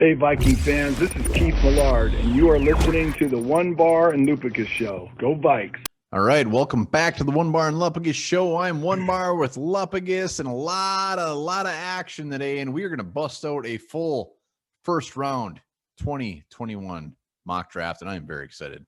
Hey, Viking fans, this is Keith Millard, and you are listening to the One Bar and Lupicus Show. Go Vikes! All right, welcome back to the One Bar and Lupicus Show. I'm One Bar with Lupicus, and a lot of action today, and we are going to bust out a full first round 2021 mock draft, and I am very excited.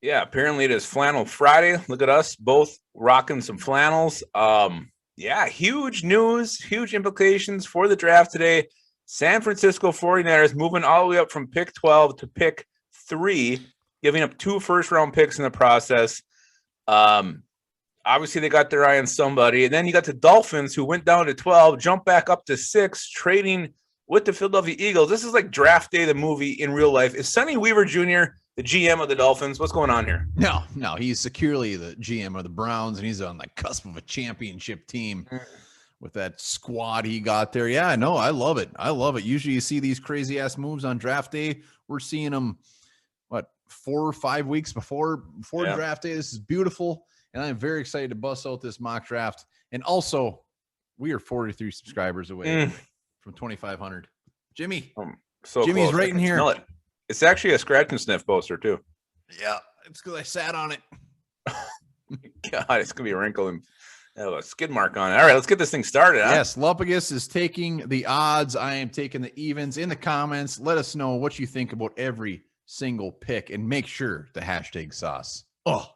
Yeah, apparently it is Flannel Friday. Look at us both rocking some flannels. Yeah, huge news, huge implications for the draft today. San Francisco 49ers moving all the way up from pick 12 to pick 3, giving up 2 first-round picks in the process. Obviously, they got their eye on somebody. And then you got the Dolphins, who went down to 12, jumped back up to 6, trading with the Philadelphia Eagles. This is like Draft Day, the movie in real life. Is Sonny Weaver Jr. the GM of the Dolphins? What's going on here? No, he's securely the GM of the Browns, and he's on the cusp of a championship team. With that squad he got there. Yeah, no, I love it. Usually you see these crazy ass moves on draft day. We're seeing them, 4 or 5 weeks before draft day. This is beautiful. And I'm very excited to bust out this mock draft. And also, we are 43 subscribers away from 2,500. Jimmy. So Jimmy's close. right in here. It. It's actually a scratch and sniff poster, too. Yeah, it's because I sat on it. God, it's going to be a wrinkle and a skid mark on it. All right, let's get this thing started. Huh? Yes, Lupicus is taking the odds. I am taking the evens. In the comments, let us know what you think about every single pick, and make sure to hashtag sauce. Oh,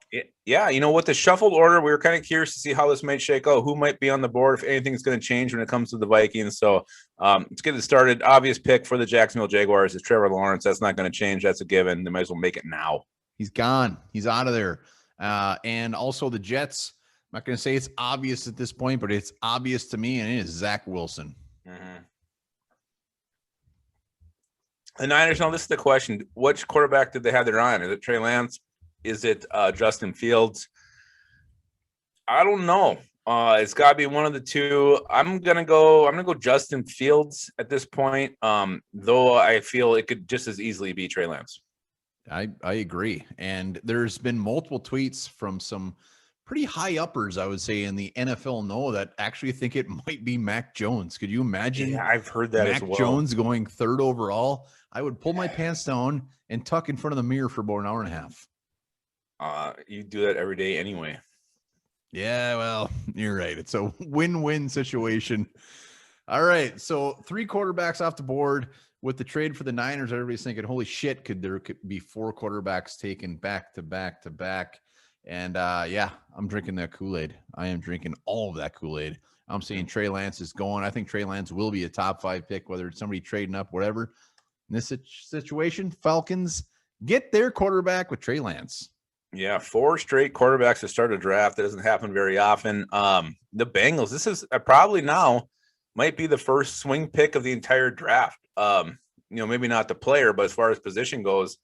yeah. You know what? The shuffled order, we were kind of curious to see how this might shake out. Who might be on the board, if anything's going to change when it comes to the Vikings. So let's get it started. Obvious pick for the Jacksonville Jaguars is Trevor Lawrence. That's not going to change. That's a given. They might as well make it now. He's gone. He's out of there. And also the Jets. I'm not going to say it's obvious at this point, but it's obvious to me, and it is Zach Wilson. Mm-hmm. The Niners, now this is the question. Which quarterback did they have their eye on? Is it Trey Lance? Is it Justin Fields? I don't know. It's got to be one of the two. I'm gonna go Justin Fields at this point. Though I feel it could just as easily be Trey Lance. I agree. And there's been multiple tweets from some pretty high uppers, I would say, in the NFL know that actually think it might be Mac Jones. Could you imagine? Yeah, I've heard that as well. Mac Jones going 3rd overall. I would pull my pants down and tuck in front of the mirror for about an hour and a half. You do that every day anyway. Yeah, well, you're right. It's a win-win situation. All right, so 3 quarterbacks off the board with the trade for the Niners. Everybody's thinking, holy shit, there could be 4 quarterbacks taken back to back to back. And yeah, I'm drinking that Kool-Aid. I am drinking all of that Kool-Aid. I'm saying Trey Lance is going. I think Trey Lance will be a top 5 pick, whether it's somebody trading up, whatever. In this situation, Falcons get their quarterback with Trey Lance. Yeah, 4 straight quarterbacks to start a draft. That doesn't happen very often. The Bengals, this is probably now might be the first swing pick of the entire draft. Maybe not the player, but as far as position goes,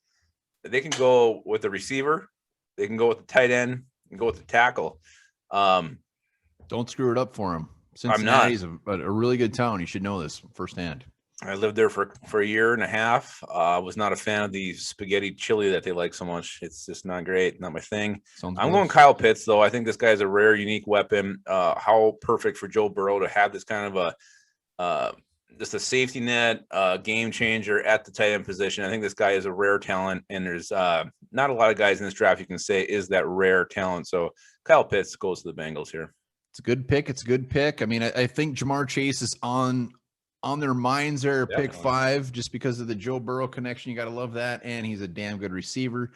they can go with the receiver. They can go with the tight end and go with the tackle. Don't screw it up for him. Cincinnati's a really good town. You should know this firsthand. I lived there for a year and a half. I was not a fan of the spaghetti chili that they like so much. It's just not great. Not my thing. I'm going Kyle Pitts, though. I think this guy is a rare, unique weapon. How perfect for Joe Burrow to have this kind of just a safety net, game changer at the tight end position. I think this guy is a rare talent, and there's not a lot of guys in this draft you can say is that rare talent. So Kyle Pitts goes to the Bengals here. It's a good pick. I mean, I think Jamar Chase is on their minds there, pick 5, just because of the Joe Burrow connection. You got to love that. And he's a damn good receiver.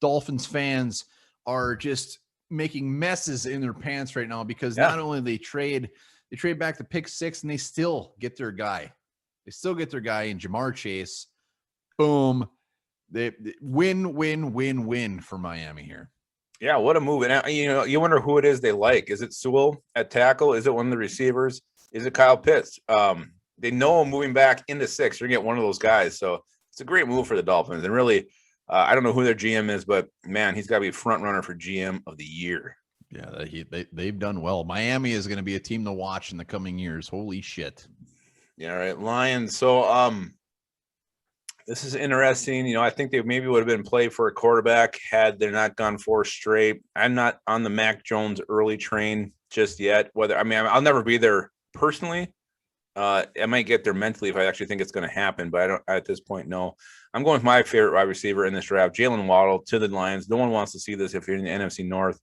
Dolphins fans are just making messes in their pants right now because not only they trade back to pick 6 and they still get their guy. They still get their guy in Jamar Chase. Boom. They win for Miami here. Yeah, what a move. And you wonder who it is they like. Is it Sewell at tackle? Is it one of the receivers? Is it Kyle Pitts? They know moving back into 6, you're going to get one of those guys. So it's a great move for the Dolphins. And really, I don't know who their GM is, but, man, he's got to be a front runner for GM of the year. Yeah, they've done well. Miami is going to be a team to watch in the coming years. Holy shit. Yeah, all right, Lions. So this is interesting. I think they maybe would have been played for a quarterback had they not gone 4 straight. I'm not on the Mac Jones early train just yet. I'll never be there personally. I might get there mentally if I actually think it's going to happen, but I don't at this point. No, I'm going with my favorite wide receiver in this draft, Jalen Waddle, to the Lions. No one wants to see this if you're in the NFC North.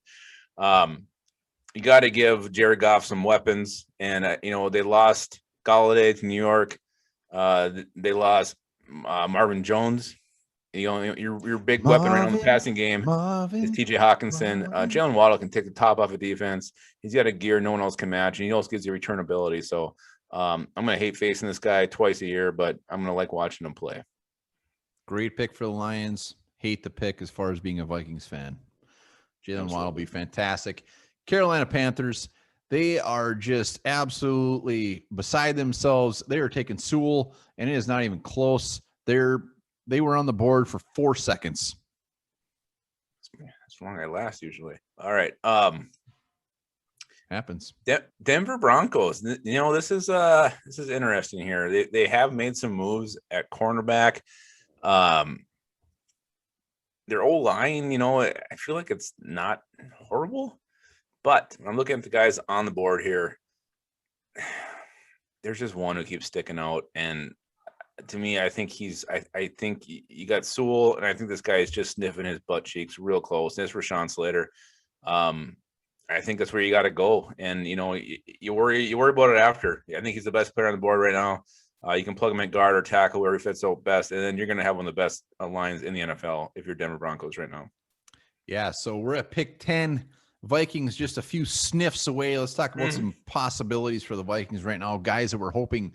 You got to give Jared Goff some weapons, and they lost Galladay to New York. They lost Marvin Jones. Your big weapon right now in the passing game is TJ Hawkinson. Jalen Waddle can take the top off of defense. He's got a gear no one else can match, and he also gives you return ability. So I'm going to hate facing this guy twice a year, but I'm going to like watching him play. Great pick for the Lions. Hate the pick as far as being a Vikings fan. Jalen Waddle will be fantastic. Carolina Panthers, they are just absolutely beside themselves. They are taking Sewell, and it is not even close. They were on the board for 4 seconds. That's long I last usually. All right. Happens. Denver Broncos. This is interesting here. They have made some moves at cornerback. Their O-line, I feel like it's not horrible, but I'm looking at the guys on the board here. There's just one who keeps sticking out, and to me, I think I think you got Sewell, and I think this guy is just sniffing his butt cheeks real close. That's Rashawn Slater. I think that's where you got to go, and you worry about it after. I think he's the best player on the board right now. You can plug him at guard or tackle where he fits out best, and then you're going to have one of the best lines in the NFL if you're Denver Broncos right now. Yeah, so we're at pick 10. Vikings just a few sniffs away. Let's talk about some possibilities for the Vikings right now. Guys that we're hoping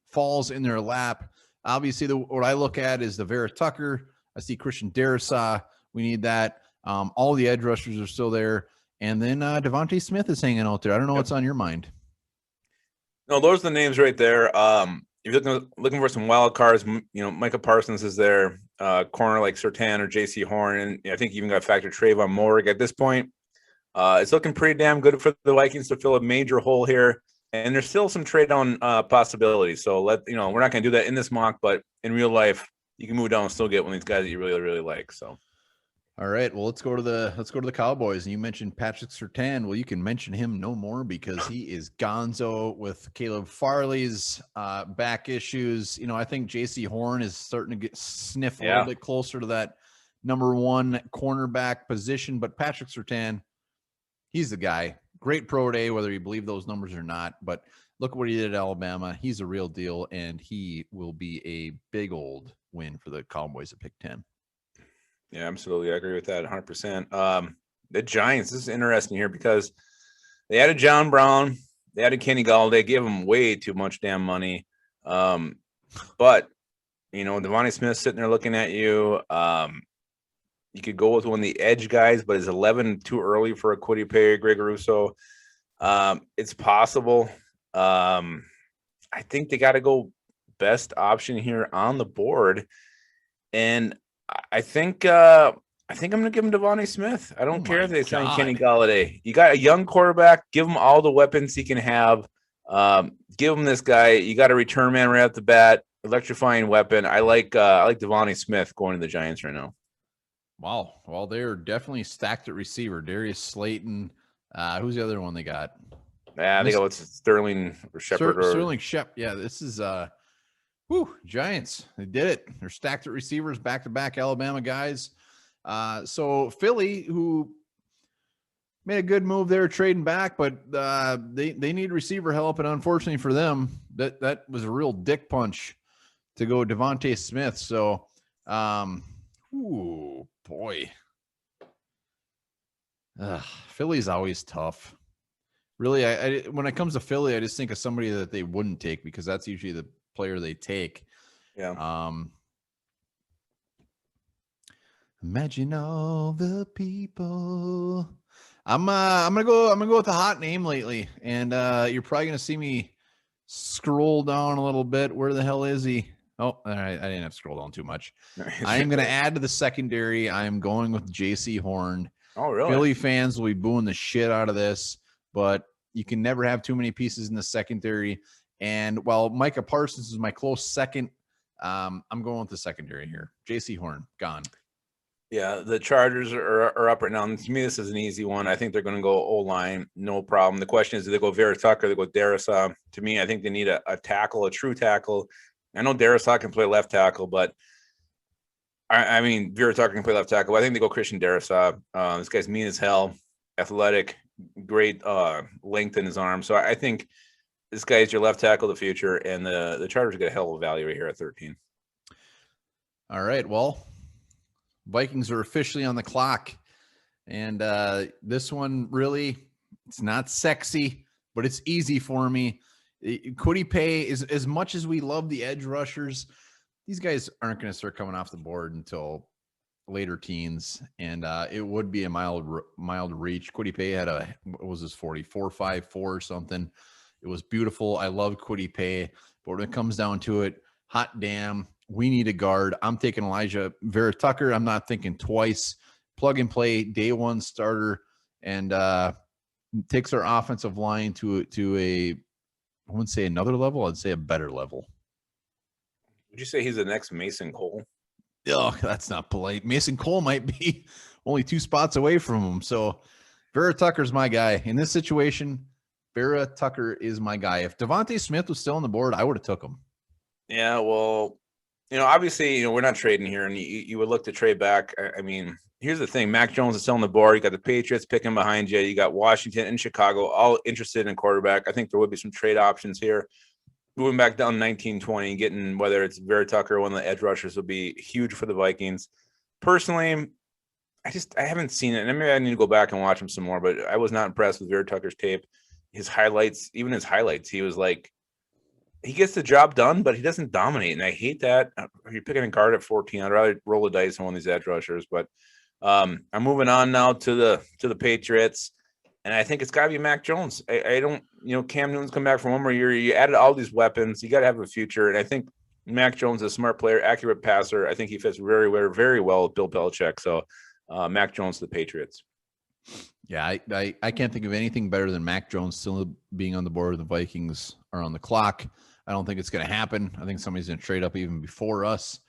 falls in their lap. Obviously, what I look at is the Vera Tucker. I see Christian Darrisaw. We need that. All the edge rushers are still there. And then Devontae Smith is hanging out there. I don't know what's on your mind. No, those are the names right there. If you're looking for some wild cards, Micah Parsons is there. Corner like Surtain or J.C. Horn. And I think you even got to factor Trayvon Moehrig at this point. It's looking pretty damn good for the Vikings to fill a major hole here. And there's still some trade down possibilities. So we're not going to do that in this mock, but in real life, you can move down and still get one of these guys that you really, really like. So, all right. Well, let's go to the Cowboys. And you mentioned Patrick Surtain. Well, you can mention him no more because he is gonzo with Caleb Farley's back issues. I think J.C. Horn is starting to sniff a little bit closer to that number one cornerback position. But Patrick Surtain, he's the guy. Great pro day, whether you believe those numbers or not. But look what he did at Alabama. He's a real deal, and he will be a big old win for the Cowboys at pick 10. Yeah, absolutely. I agree with that 100%. The Giants, this is interesting here because they added John Brown. They added Kenny Galladay, gave him way too much damn money. But, Devontae Smith sitting there looking at you. You could go with one of the edge guys, but is 11 too early for a Kwity Paye, Greg Russo? It's possible. I think they got to go best option here on the board. And I think I'm going to give him Devontae Smith. I don't care if they sign Kenny Galladay. You got a young quarterback. Give him all the weapons he can have. Give him this guy. You got a return man right off the bat. Electrifying weapon. I like Devontae Smith going to the Giants right now. Wow. Well, they're definitely stacked at receiver. Darius Slayton. Who's the other one they got? Yeah, they got Sterling or Shepard. Sterling Shep. Yeah, this is Giants. They did it. They're stacked at receivers, back-to-back Alabama guys. So Philly, who made a good move there trading back, but they need receiver help, and unfortunately for them, that was a real dick punch to go Devontae Smith. So ooh, boy. Philly's always tough. Really, I when it comes to Philly, I just think of somebody that they wouldn't take because that's usually the player they take. Yeah. Imagine all the people. I'm gonna go with a hot name lately, and you're probably gonna see me scroll down a little bit. Where the hell is he? Oh, all right. I didn't have to scroll down too much. I am going to add to the secondary. I am going with J.C. Horn. Oh, really? Philly fans will be booing the shit out of this, but you can never have too many pieces in the secondary. And while Micah Parsons is my close second, I'm going with the secondary here. J.C. Horn, gone. Yeah, the Chargers are up right now. And to me, this is an easy one. I think they're going to go O-line, no problem. The question is, do they go Vera Tucker? They go Darrisaw? To me, I think they need a tackle, a true tackle. I know Darrisaw can play left tackle, but I mean, Vera Tucker can play left tackle. I think they go Christian Darrisaw. This guy's mean as hell, athletic, great length in his arm. So I think this guy is your left tackle of the future, and the Chargers get a hell of a value right here at 13. All right, well, Vikings are officially on the clock, and this one really, it's not sexy, but it's easy for me. Kwity Paye is, as much as we love the edge rushers, these guys aren't going to start coming off the board until later teens, and it would be a mild reach. Kwity Paye had what was his 44.54 or something. It was beautiful. I love Kwity Paye, but when it comes down to it, hot damn, we need a guard. I'm taking Elijah Vera Tucker. I'm not thinking twice. Plug and play, day one starter, and takes our offensive line to a, I wouldn't say another level. I'd say a better level. Would you say he's the next Mason Cole? Oh, that's not polite. Mason Cole might be only 2 spots away from him. So Vera Tucker's my guy. In this situation, Vera Tucker is my guy. If Devontae Smith was still on the board, I would have took him. Yeah, well, obviously, we're not trading here, and you would look to trade back. I mean, here's the thing. Mac Jones is still on the board. You got the Patriots picking behind you. You got Washington and Chicago all interested in quarterback. I think there would be some trade options here. Moving back down 19-20, getting whether it's Vera Tucker or one of the edge rushers would be huge for the Vikings. Personally, I haven't seen it. And maybe I need to go back and watch him some more, but I was not impressed with Vera Tucker's tape. His highlights, he was like, he gets the job done, but he doesn't dominate. And I hate that. You're picking a guard at 14. I'd rather roll the dice on one of these edge rushers. But I'm moving on now to the Patriots. And I think it's got to be Mac Jones. I don't, Cam Newton's come back for one more year. You added all these weapons. You got to have a future. And I think Mac Jones is a smart player, accurate passer. I think he fits very, very, very well with Bill Belichick. So Mac Jones to the Patriots. Yeah, I can't think of anything better than Mac Jones still being on the board. The Vikings are on the clock. I don't think it's going to happen. I think somebody's going to trade up even before us.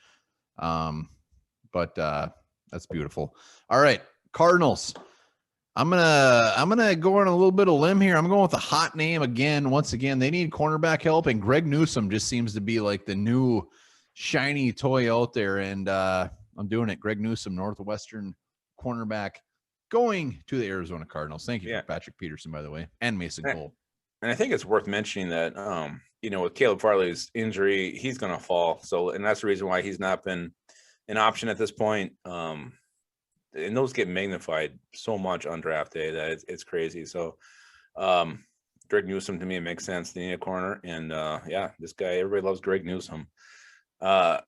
But that's beautiful. All right, Cardinals. I'm gonna go on a little bit of limb here. I'm going with a hot name again. Once again, they need cornerback help, and Greg Newsome just seems to be like the new shiny toy out there. And I'm doing it. Greg Newsome, Northwestern cornerback, going to the Arizona Cardinals. Thank you, for Patrick Peterson, by the way, and Mason Cole. And I think it's worth mentioning that with Caleb Farley's injury, he's going to fall. So, and that's the reason why he's not been an option at this point. And those get magnified so much on draft day that it's crazy. So Greg Newsome, to me, it makes sense. They need a corner. And this guy, everybody loves Greg Newsome. The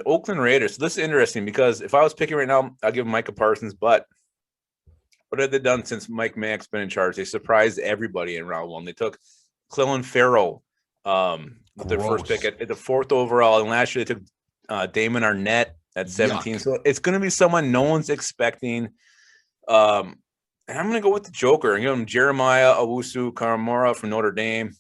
Oakland Raiders. So this is interesting because if I was picking right now, I'll give Micah Parsons. But what have they done since Mike Mayock's been in charge? They surprised everybody in round 1. They took Clelin Ferrell with their first pick at the 4th overall. And last year they took Damon Arnett at 17. Yuck. So it's going to be someone no one's expecting. And I'm going to go with the Joker and give him Jeremiah Owusu-Koramoah from Notre Dame.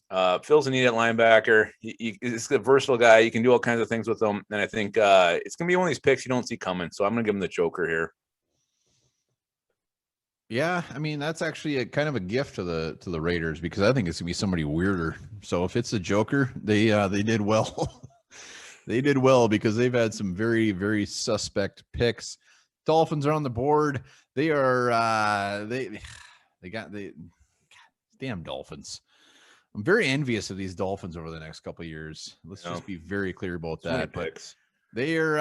Fills a need at linebacker. He's a versatile guy. You can do all kinds of things with him. And I think it's going to be one of these picks you don't see coming. So I'm going to give him the Joker here. Yeah, I mean, that's actually a kind of a gift to the Raiders because I think it's going to be somebody weirder. So if it's the Joker, they did well. They did well because they've had some very, very suspect picks. Dolphins are on the board. They are they got the damn Dolphins. I'm very envious of these Dolphins over the next couple of years. Let's just be very clear about that. But they are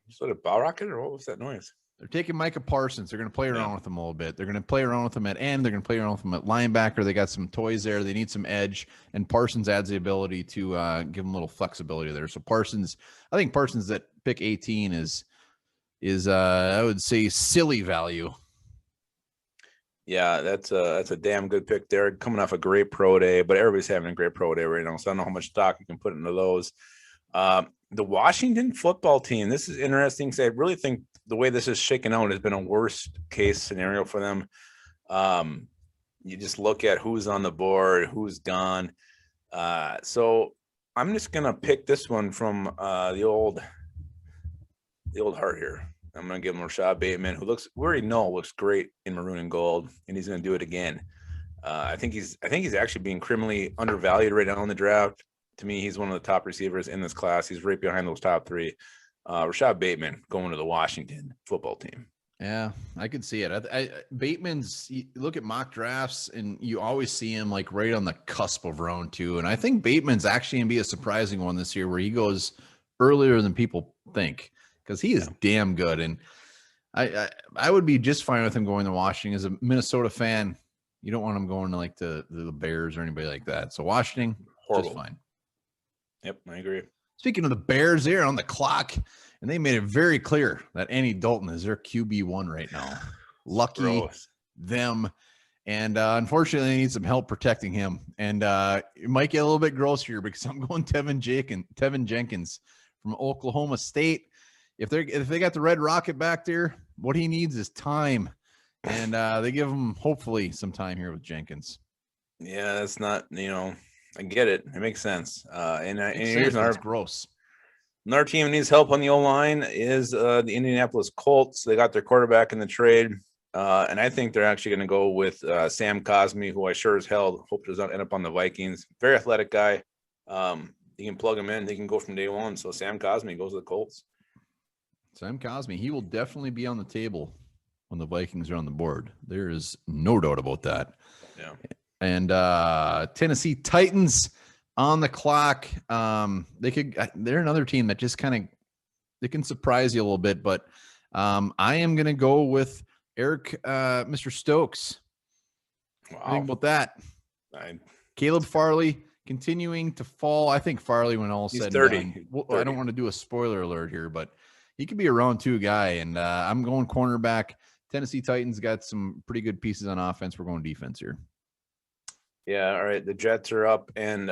Is that a bow rocket or what was that noise? They're taking Micah Parsons. They're going to play around with him a little bit. They're going to play around with him at end. They're going to play around with him at linebacker. They got some toys there. They need some edge, and Parsons adds the ability to give them a little flexibility there. So I think Parsons at pick 18 is I would say silly value. Yeah, that's a damn good pick there. Coming off a great pro day, but everybody's having a great pro day right now. So I don't know how much stock you can put into those. The Washington football team. This is interesting because I really think the way this is shaken out has been a worst case scenario for them. You just look at who's on the board, who's gone. So I'm just gonna pick this one from the old heart here. I'm gonna give him Rashad Bateman, who we already know looks great in maroon and gold, and he's gonna do it again. I think he's actually being criminally undervalued right now in the draft. To me, he's one of the top receivers in this class. He's right behind those top three. Rashad Bateman going to the Washington football team. Yeah, I could see it. Bateman's, you look at mock drafts and you always see him like right on the cusp of round 2. And I think Bateman's actually going to be a surprising one this year where he goes earlier than people think because he is damn good. And I would be just fine with him going to Washington. As a Minnesota fan, you don't want him going to like the Bears or anybody like that. So Washington, horrible. Just fine. Yep, I agree. Speaking of the Bears, they're on the clock, and they made it very clear that Andy Dalton is their QB1 right now. Lucky them. And unfortunately, they need some help protecting him. And it might get a little bit gross here because I'm going Tevin Jenkins from Oklahoma State. If they got the Red Rocket back there, what he needs is time. And they give him hopefully some time here with Jenkins. Yeah, that's not, I get it. It makes sense. And here's gross. Another team that needs help on the O-line is the Indianapolis Colts. They got their quarterback in the trade. And I think they're actually going to go with Sam Cosmi, who I sure as hell hope does not end up on the Vikings. Very athletic guy. You can plug him in. He can go from day one. So Sam Cosmi goes to the Colts. Sam Cosmi, he will definitely be on the table when the Vikings are on the board. There is no doubt about that. Yeah. And Tennessee Titans on the clock. They're another team that just they can surprise you a little bit, but I am going to go with Eric, Mr. Stokes. Wow. Think about that. Caleb Farley continuing to fall. I think Farley, when all said 30. and done, 30. I don't want to do a spoiler alert here, but he could be a round 2 guy. And I'm going cornerback. Tennessee Titans got some pretty good pieces on offense. We're going defense here. Yeah, all right. The Jets are up, and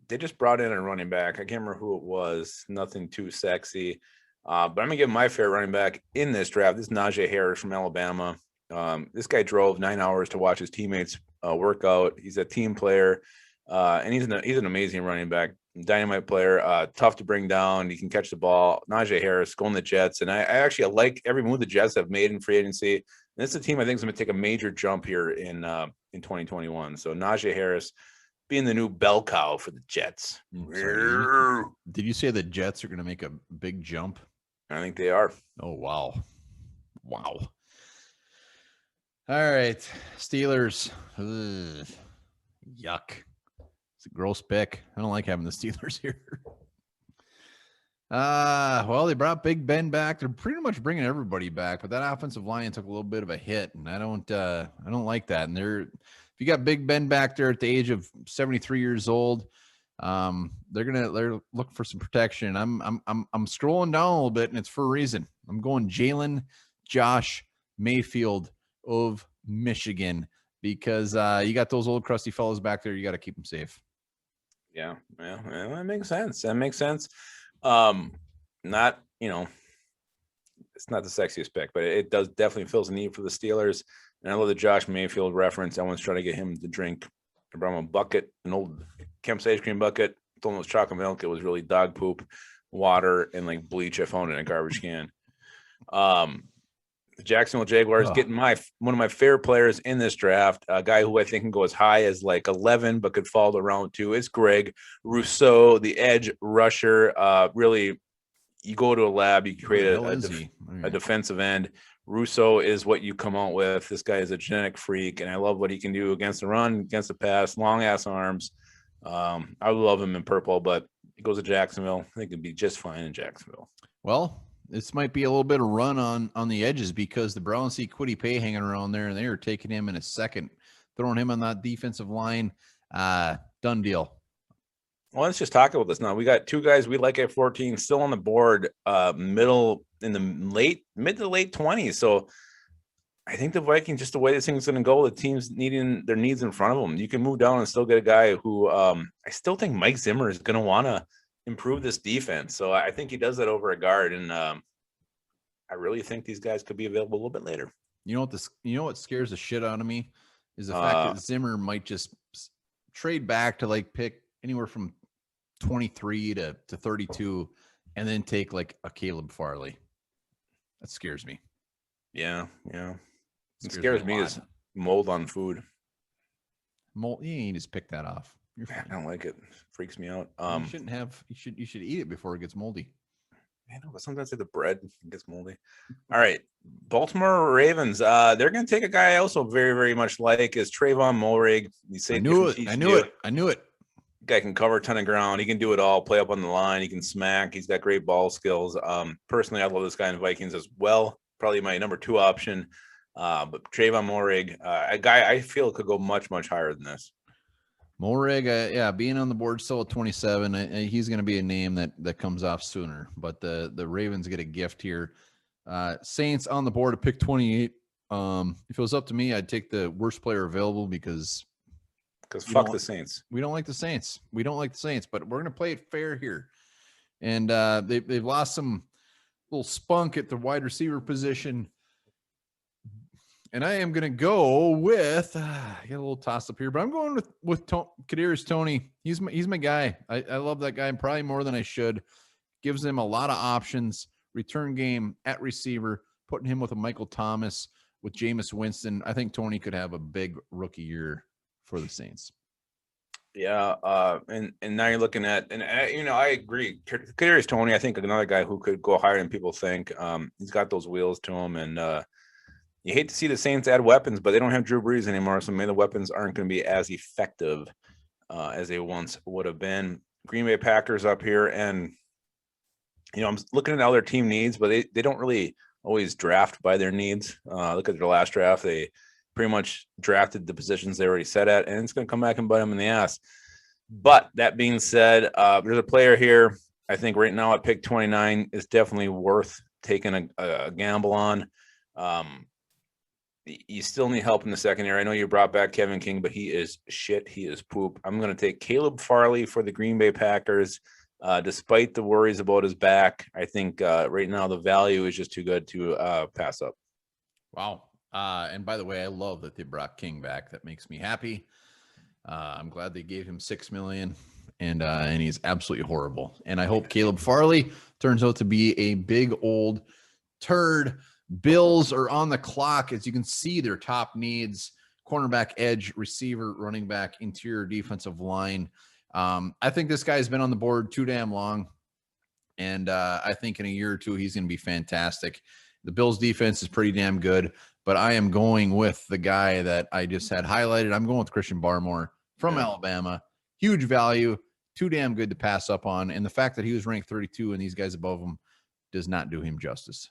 they just brought in a running back. I can't remember who it was. Nothing too sexy, but I'm gonna give my favorite running back in this draft. This is Najee Harris from Alabama. This guy drove 9 hours to watch his teammates work out. He's a team player, and he's an amazing running back, dynamite player. Tough to bring down. He can catch the ball. Najee Harris going the Jets, and I actually like every move the Jets have made in free agency. And this is a team I think is going to take a major jump here in 2021. So Najee Harris being the new bell cow for the Jets. Did you say the Jets are going to make a big jump? I think they are. Oh, wow. Wow. All right. Steelers. Ugh. Yuck. It's a gross pick. I don't like having the Steelers here. Well, they brought Big Ben back. They're pretty much bringing everybody back, but that offensive line took a little bit of a hit, and I don't like that. And if you got Big Ben back there at the age of 73 years old, they're looking for some protection. I'm scrolling down a little bit, and it's for a reason. I'm going Jalen Josh Mayfield of Michigan because you got those old crusty fellows back there. You got to keep them safe. Yeah, that makes sense. Not, it's not the sexiest pick, but it does definitely fills a need for the Steelers. And I love the Josh Mayfield reference. I once tried to get him to drink. I brought him a bucket, an old Kemp's ice cream bucket. Told him it was chocolate milk. It was really dog poop, water, and like bleach. I found in a garbage can. The Jacksonville Jaguars getting one of my favorite players in this draft, a guy who I think can go as high as like 11, but could fall to round 2. It's Greg Rousseau, the edge rusher. Really, you go to a lab, you create a defensive end. Rousseau is what you come out with. This guy is a genetic freak, and I love what he can do against the run, against the pass, long ass arms. I love him in purple, but he goes to Jacksonville. I think it'd be just fine in Jacksonville. Well, this might be a little bit of run on the edges because the Browns see Kwity Paye hanging around there, and they are taking him in a second, throwing him on that defensive line. Done deal. Well, let's just talk about this now. We got 2 guys we like at 14 still on the board, mid to late 20s. So I think the Vikings, just the way this thing's going to go, the team's needing their needs in front of them. You can move down and still get a guy who I still think Mike Zimmer is going to want to improve this defense. So I think he does that over a guard. And I really think these guys could be available a little bit later. You know what scares the shit out of me is the fact that Zimmer might just trade back to like pick anywhere from 23 to 32, and then take like a Caleb Farley. That scares me. Yeah. It scares me is mold on food. Mold, you just pick that off. You're fine. I don't like it. Freaks me out. You shouldn't have. You should eat it before it gets moldy. I know, but sometimes the bread gets moldy. All right, Baltimore Ravens. They're going to take a guy I also very, very much like is Trayvon Mulrig. I knew it. Guy can cover a ton of ground. He can do it all. Play up on the line. He can smack. He's got great ball skills. Personally, I love this guy in Vikings as well. Probably my number 2 option. But Trayvon Mulrig, a guy I feel could go much, much higher than this. Mulrig, being on the board still at 27, he's going to be a name that comes off sooner. But the Ravens get a gift here. Saints on the board to pick 28. If it was up to me, I'd take the worst player available because fuck the Saints. We don't like the Saints. But we're going to play it fair here. And they've lost some little spunk at the wide receiver position. And I am going to go with, I got a little toss up here, but I'm going with Kadarius Toney. He's my guy. I love that guy probably more than I should. Gives them a lot of options. Return game at receiver, putting him with a Michael Thomas, with Jameis Winston. I think Toney could have a big rookie year for the Saints. Yeah, and now you're looking at, and I agree. Kadarius Toney, I think another guy who could go higher than people think. He's got those wheels to him, and you hate to see the Saints add weapons, but they don't have Drew Brees anymore, so maybe the weapons aren't going to be as effective as they once would have been. Green Bay Packers up here, and I'm looking at all their team needs, but they don't really always draft by their needs. Look at their last draft; they pretty much drafted the positions they already set at, and it's going to come back and bite them in the ass. But that being said, there's a player here I think right now at pick 29 is definitely worth taking a gamble on. You still need help in the secondary. I know you brought back Kevin King, but he is shit. He is poop. I'm going to take Caleb Farley for the Green Bay Packers. Despite the worries about his back, I think right now the value is just too good to pass up. Wow. And by the way, I love that they brought King back. That makes me happy. I'm glad they gave him $6 million, and he's absolutely horrible. And I hope Caleb Farley turns out to be a big old turd. Bills are on the clock. As you can see, their top needs: cornerback, edge, receiver, running back, interior defensive line. I think this guy's been on the board too damn long, and I think in a year or two he's going to be fantastic. The Bills defense is pretty damn good, but I am going with the guy that I just had highlighted. I'm going with Christian Barmore from Alabama. Huge value, too damn good to pass up on, and the fact that he was ranked 32 and these guys above him does not do him justice.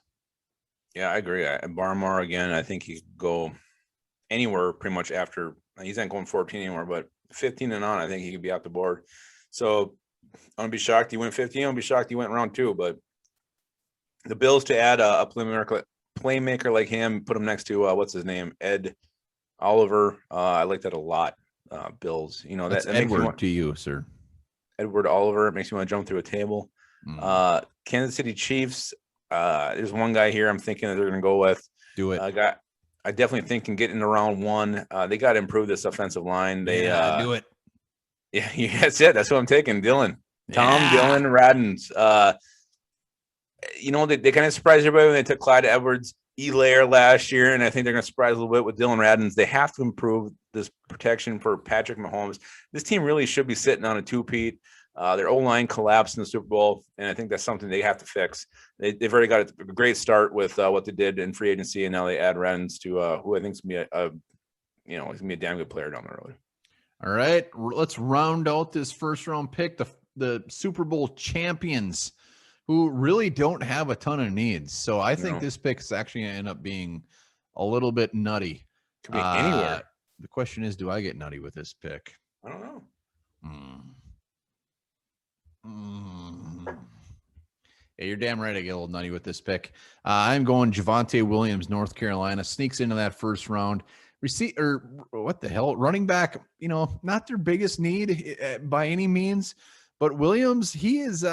Yeah, I agree. Barmore, again, I think he could go anywhere pretty much after. He's not going 14 anymore, but 15 and on, I think he could be off the board. So I'm going to be shocked he went 15. I'll be shocked he went round 2. But the Bills to add a playmaker like him, put him next to, what's his name? Ed Oliver. I like that a lot. Bills. That's that Edward makes to you, sir. Edward Oliver. It makes me want to jump through a table. Kansas City Chiefs. There's one guy here I'm thinking that they're going to go with. Do it. I definitely think can get into round 1. They got to improve this offensive line. They do it. Yeah, that's it. That's what I'm taking. Dylan Radins. They kind of surprised everybody when they took Clyde Edwards-Helaire last year, and I think they're going to surprise a little bit with Dylan Radins. They have to improve this protection for Patrick Mahomes. This team really should be sitting on a two-peat. Their O-line collapsed in the Super Bowl, and I think that's something they have to fix. They've already got a great start with what they did in free agency, and now they add Radins to who I think is going to be a damn good player down the road. All right, let's round out this first-round pick, the Super Bowl champions, who really don't have a ton of needs. So I think this pick is actually going to end up being a little bit nutty. Could be anywhere. The question is, do I get nutty with this pick? I don't know. Yeah, you're damn right I get a little nutty with this pick. I'm going Javonte Williams, North Carolina. Sneaks into that first round. What the hell? Running back, not their biggest need by any means. But Williams, he's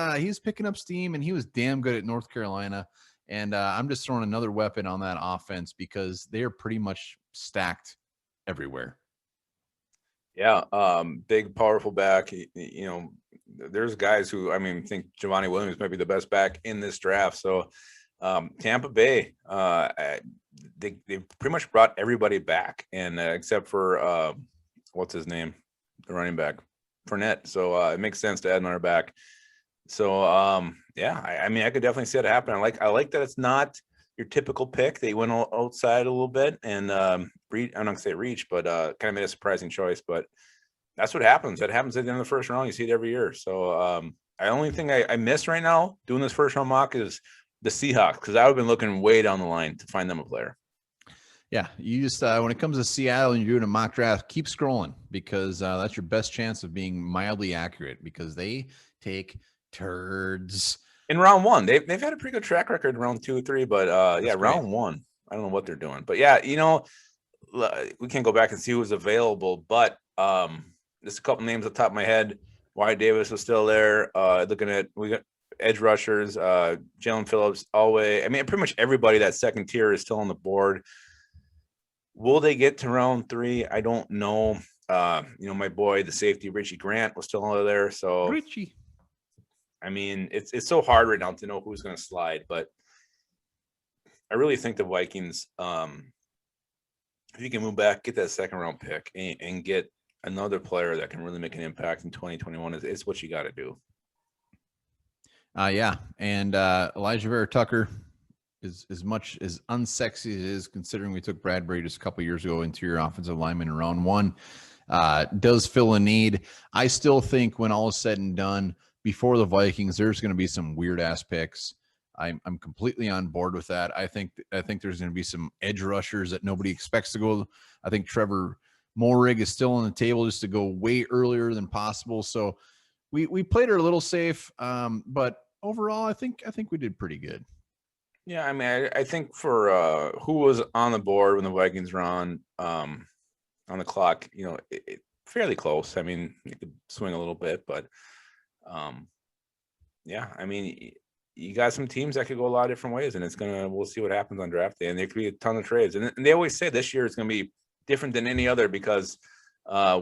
picking up steam, and he was damn good at North Carolina. And I'm just throwing another weapon on that offense because they are pretty much stacked everywhere. Yeah, big, powerful back. You know, there's guys who, I mean, think Giovanni Williams might be the best back in this draft. So Tampa Bay, they pretty much brought everybody back, and except for what's his name, the running back, Fournette. So it makes sense to add another back. So yeah, I mean, I could definitely see it happen. I like that it's not your typical pick. They went outside a little bit and I'm not gonna say reach, but kind of made a surprising choice. But that's what happens. That happens at the end of the first round. You see it every year. So the only thing I miss right now doing this first round mock is the Seahawks, because I would have been looking way down the line to find them a player. Yeah, you just when it comes to Seattle and you're doing a mock draft, keep scrolling, because that's your best chance of being mildly accurate, because they take turds. In round one, they've had a pretty good track record in round 2 or 3, but yeah, great. round one, I don't know what they're doing. But yeah, you know, we can go back and see who was available, but just a couple names off the top of my head. Wyatt Davis was still there. Looking at, we got edge rushers, Jalen Phillips, Alway. I mean, pretty much everybody that second tier is still on the board. Will they get to round 3? I don't know. You know, my boy, the safety Richie Grant, was still over there. So Richie. I mean, it's so hard right now to know who's going to slide, but I really think the Vikings, if you can move back, get that second round pick and get another player that can really make an impact in 2021, is what you got to do. Yeah. And Elijah Vera Tucker is as much as unsexy as it is, considering we took Bradbury just a couple years ago, interior offensive lineman in round 1, does fill a need. I still think when all is said and done, before the Vikings, there's going to be some weird ass picks. I'm completely on board with that. I think there's going to be some edge rushers that nobody expects to go. I think Trevor Moehrig is still on the table just to go way earlier than possible. So we played her a little safe, but overall, I think we did pretty good. Yeah, I mean, I think for who was on the board when the Vikings were on the clock, you know, fairly close. I mean, you could swing a little bit, but yeah, I mean, you got some teams that could go a lot of different ways, and we'll see what happens on draft day, and there could be a ton of trades. And they always say this year is going to be different than any other, because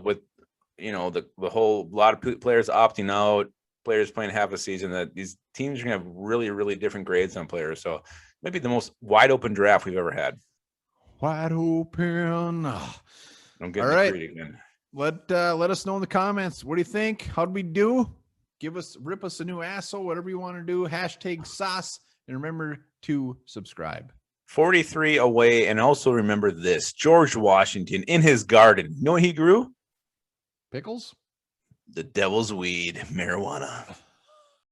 with, you know, the whole lot of players opting out, players playing half a season, that these teams are going to have really, really different grades on players. So maybe the most wide open draft we've ever had. Wide open. I'm getting all right again. Let us know in the comments. What do you think? How'd we do? Rip us a new asshole, whatever you want to do. #sauce. And remember to subscribe. 43 away. And also remember this: George Washington in his garden. You know what he grew? Pickles? The devil's weed, marijuana.